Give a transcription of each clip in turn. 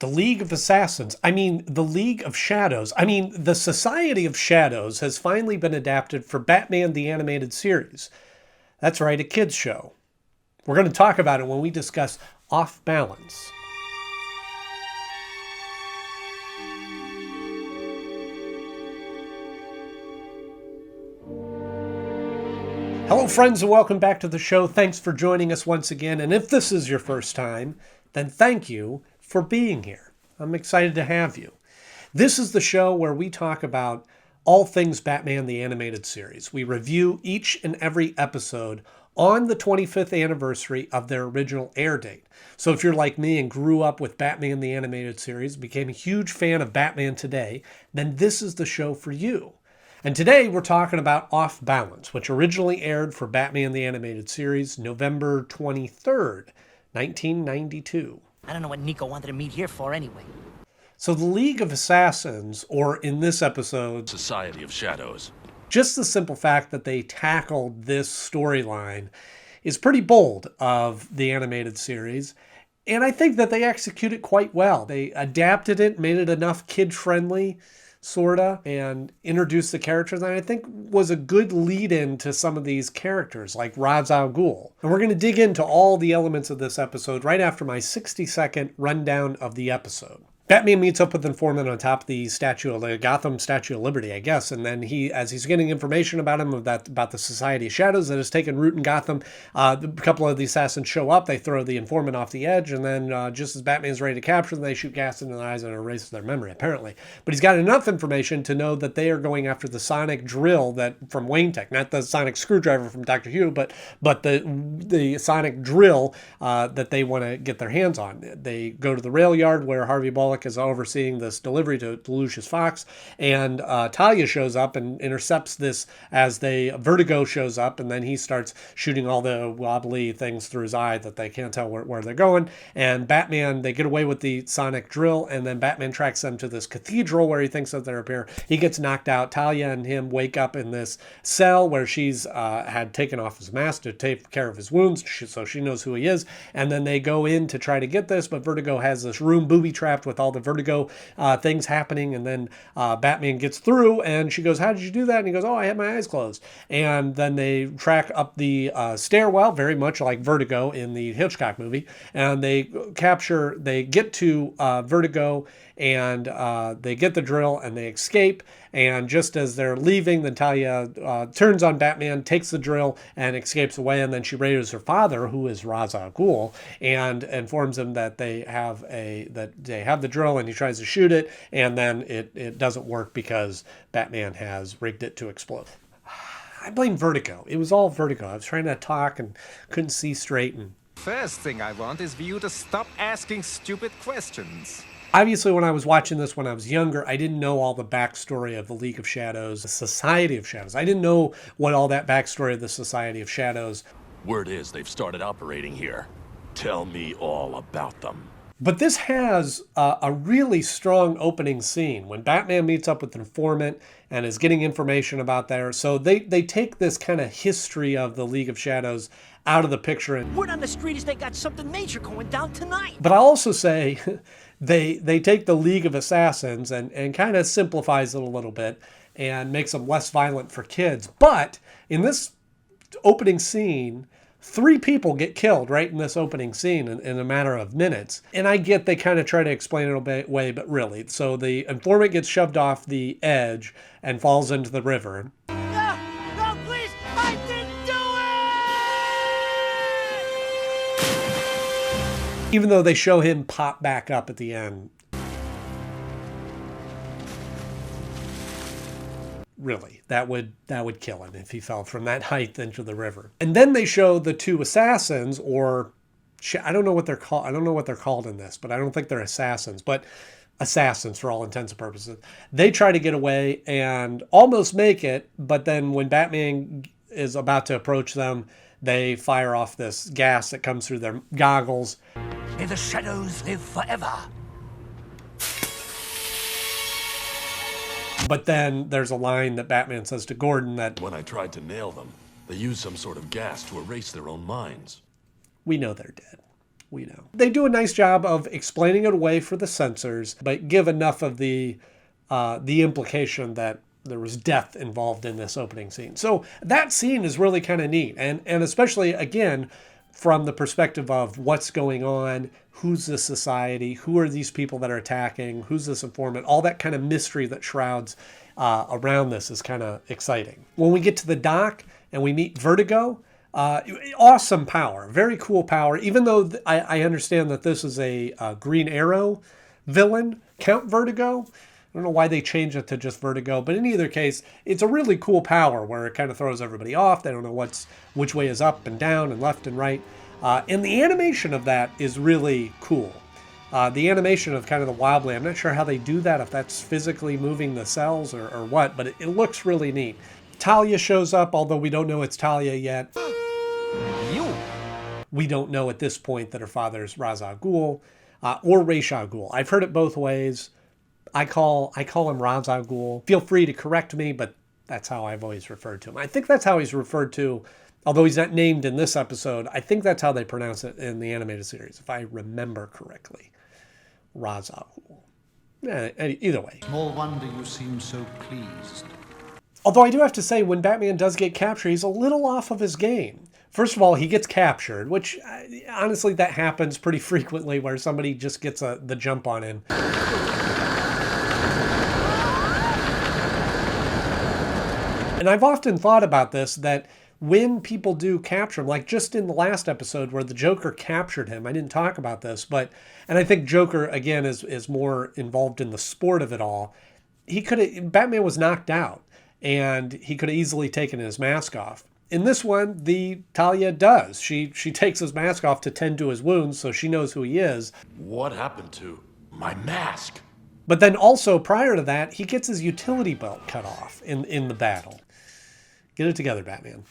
The League of Assassins. I mean, the League of Shadows. I mean, the Society of Shadows has finally been adapted for Batman the Animated Series. That's right, a kids' show. We're going to talk about it when we discuss Off Balance. Hello, friends, and welcome back to the show. Thanks for joining us once again. And if this is your first time, then thank you for being here. I'm excited to have you. This is the show where we talk about all things Batman the Animated Series. We review each and every episode on the 25th anniversary of their original air date. So if you're like me and grew up with Batman the Animated Series, became a huge fan of Batman Today, then this is the show for you. And today we're talking about Off Balance, which originally aired for Batman the Animated Series November 23rd, 1992. I don't know what Nico wanted to meet here for anyway. So the League of Assassins, or in this episode, Society of Shadows. Just the simple fact that they tackled this storyline is pretty bold of the animated series. And I think that they executed quite well. They adapted it, made it enough kid-friendly, sorta, and introduced the characters, and I think was a good lead-in to some of these characters, like Ra's al Ghul. And we're going to dig into all the elements of this episode right after my 60-second rundown of the episode. Batman meets up with Informant on top of the Gotham Statue of Liberty, I guess, and then as he's getting information about him, about the Society of Shadows that has taken root in Gotham, a couple of the assassins show up, they throw the informant off the edge, and then just as Batman's ready to capture them, they shoot gas into their eyes and erase their memory, apparently. But he's got enough information to know that they are going after the sonic drill from Wayne Tech, not the sonic screwdriver from Dr. Hugh, but the sonic drill that they want to get their hands on. They go to the rail yard where Harvey Bullock is overseeing this delivery to Lucius Fox, and Talia shows up and intercepts this as Vertigo shows up, and then he starts shooting all the wobbly things through his eye that they can't tell where they're going. And Batman, they get away with the sonic drill, and then Batman tracks them to this cathedral where he thinks that they're up here. He gets knocked out. Talia and him wake up in this cell where she's had taken off his mask to take care of his wounds, so she knows who he is. And then they go in to try to get this, but Vertigo has this room booby-trapped with all the Vertigo things happening, and then Batman gets through, and she goes, "How did you do that?" And he goes, "Oh, I had my eyes closed." And then they track up the stairwell, very much like Vertigo in the Hitchcock movie, and they get to Vertigo, and they get the drill, and they escape. And just as they're leaving, then Talia turns on Batman, takes the drill, and escapes away. And then she radios her father, who is Ra's al Ghul, and informs him that they have the drill, and he tries to shoot it, and then it doesn't work because Batman has rigged it to explode. I blame Vertigo. It was all Vertigo. I was trying to talk and couldn't see straight. And first thing I want is for you to stop asking stupid questions. obviously, when I was watching this when I was younger, I didn't know all the backstory of the League of Shadows, the Society of Shadows. I didn't know what all that backstory of the Society of Shadows. Word is they've started operating here. Tell me all about them. But this has a really strong opening scene when Batman meets up with an informant and is getting information about there. So they take this kind of history of the League of Shadows out of the picture. And Word on the street is they got something major going down tonight. but I'll also say they take the League of Assassins and kind of simplifies it a little bit and makes them less violent for kids. But in this opening scene, 3 people get killed right in this opening scene in a matter of minutes. And I get they kind of try to explain it away, but really. So the informant gets shoved off the edge and falls into the river. No, no, please, I didn't do it! Even though they show him pop back up at the end. Really, that would kill him if he fell from that height into the river. And then they show the 2 assassins, or I don't know what they're called. I don't know what they're called in this, but I don't think they're assassins, but assassins for all intents and purposes. They try to get away and almost make it, but then when Batman is about to approach them, they fire off this gas that comes through their goggles. May the shadows live forever. But then there's a line that Batman says to Gordon that, When I tried to nail them, they used some sort of gas to erase their own minds. we know they're dead. we know. They do a nice job of explaining it away for the censors, but give enough of the implication that there was death involved in this opening scene. So that scene is really kind of neat. And especially, again, from the perspective of what's going on, who's this society, who are these people that are attacking, who's this informant, all that kind of mystery that shrouds around this is kind of exciting. When we get to the dock and we meet Vertigo, awesome power, very cool power, even though I understand that this is a Green Arrow villain, Count Vertigo. I don't know why they changed it to just Vertigo, but in either case, it's a really cool power where it kind of throws everybody off. They don't know which way is up and down and left and right. And the animation of that is really cool. The animation of kind of the wobbly, I'm not sure how they do that, if that's physically moving the cells or what, but it looks really neat. Talia shows up, although we don't know it's Talia yet. We don't know at this point that her father's Ra's al Ghul or Ra's al Ghul. I've heard it both ways. I call him Ra's al Ghul. Feel free to correct me, but that's how I've always referred to him. I think that's how he's referred to, although he's not named in this episode. I think that's how they pronounce it in the animated series, if I remember correctly. Ra's al Ghul. Either way. Small wonder you seem so pleased. Although I do have to say, when Batman does get captured, he's a little off of his game. First of all, he gets captured, which honestly, that happens pretty frequently where somebody just gets the jump on him. And I've often thought about this, that when people do capture him, like just in the last episode where the Joker captured him, I didn't talk about this, and I think Joker, again, is more involved in the sport of it all. Batman was knocked out, and he could have easily taken his mask off. In this one, Talia does. She takes his mask off to tend to his wounds, so she knows who he is. What happened to my mask? But then also, prior to that, he gets his utility belt cut off in the battle. Get it together, Batman.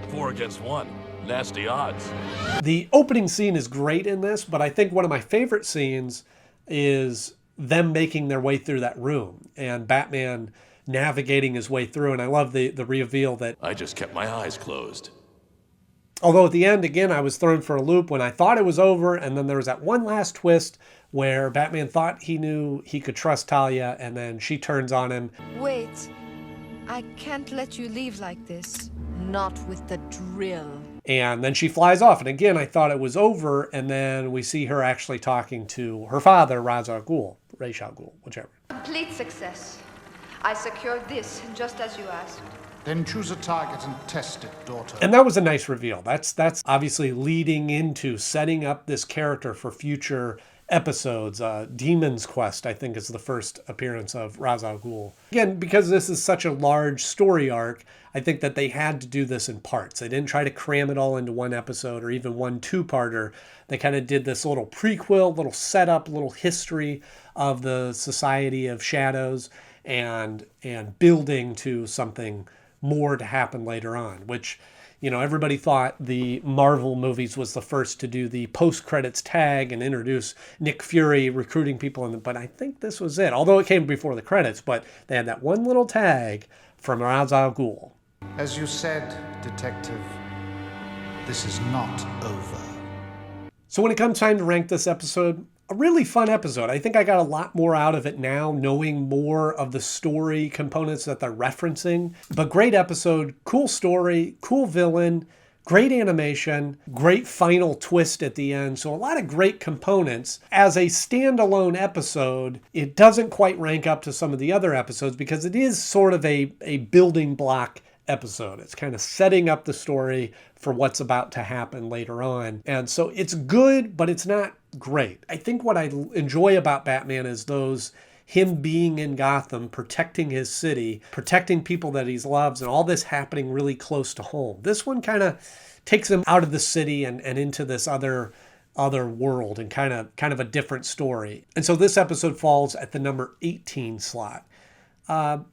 4 against 1. Nasty odds. The opening scene is great in this, but I think one of my favorite scenes is them making their way through that room and Batman navigating his way through. And I love the reveal that... I just kept my eyes closed. Although at the end, again, I was thrown for a loop when I thought it was over, and then there was that one last twist where Batman thought he knew he could trust Talia, and then she turns on him. Wait. I can't let you leave like this. Not with the drill. And then she flies off. And again, I thought it was over. And then we see her actually talking to her father, Ra's al Ghul, whichever. Complete success. I secured this just as you asked. Then choose a target and test it, daughter. And that was a nice reveal. That's obviously leading into setting up this character for future episodes. Demon's Quest, I think, is the first appearance of Ra's al Ghul. Again, because this is such a large story arc, I think that they had to do this in parts. They didn't try to cram it all into one episode or even one two-parter. They kind of did this little prequel, little setup, little history of the Society of Shadows and building to something more to happen later on, which... You know, everybody thought the Marvel movies was the first to do the post-credits tag and introduce Nick Fury recruiting people, but I think this was it. Although it came before the credits, but they had that one little tag from Ra's al Ghul. As you said, Detective, this is not over. So when it comes time to rank this episode, a really fun episode. I think I got a lot more out of it now, knowing more of the story components that they're referencing. But great episode, cool story, cool villain, great animation, great final twist at the end. So a lot of great components. As a standalone episode, it doesn't quite rank up to some of the other episodes because it is sort of a building block episode. It's kind of setting up the story for what's about to happen later on. And so it's good, but it's not great. I think what I enjoy about Batman is him being in Gotham, protecting his city, protecting people that he loves, and all this happening really close to home. This one kind of takes him out of the city and into this other world and kind of a different story. And so this episode falls at the number 18 slot.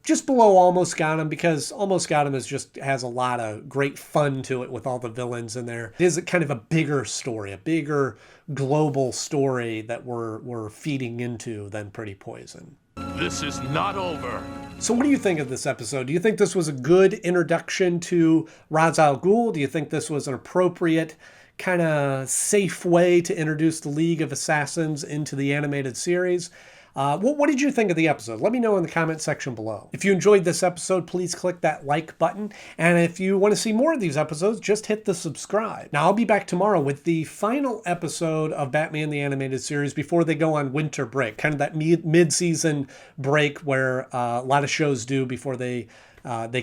Just below Almost Got Him, because Almost Got Him has a lot of great fun to it with all the villains in there. It is kind of a bigger story, a bigger global story that we're feeding into than Pretty Poison. This is not over. So what do you think of this episode? Do you think this was a good introduction to Ra's al Ghul? Do you think this was an appropriate kind of safe way to introduce the League of Assassins into the animated series. What did you think of the episode? Let me know in the comment section below. If you enjoyed this episode, please click that like button. And if you want to see more of these episodes, just hit the subscribe. Now, I'll be back tomorrow with the final episode of Batman the Animated Series before they go on winter break, kind of that mid-season break where a lot of shows do before they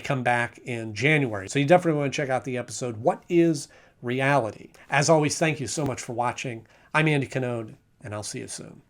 come back in January. So you definitely want to check out the episode, What is Reality? As always, thank you so much for watching. I'm Andy Knode, and I'll see you soon.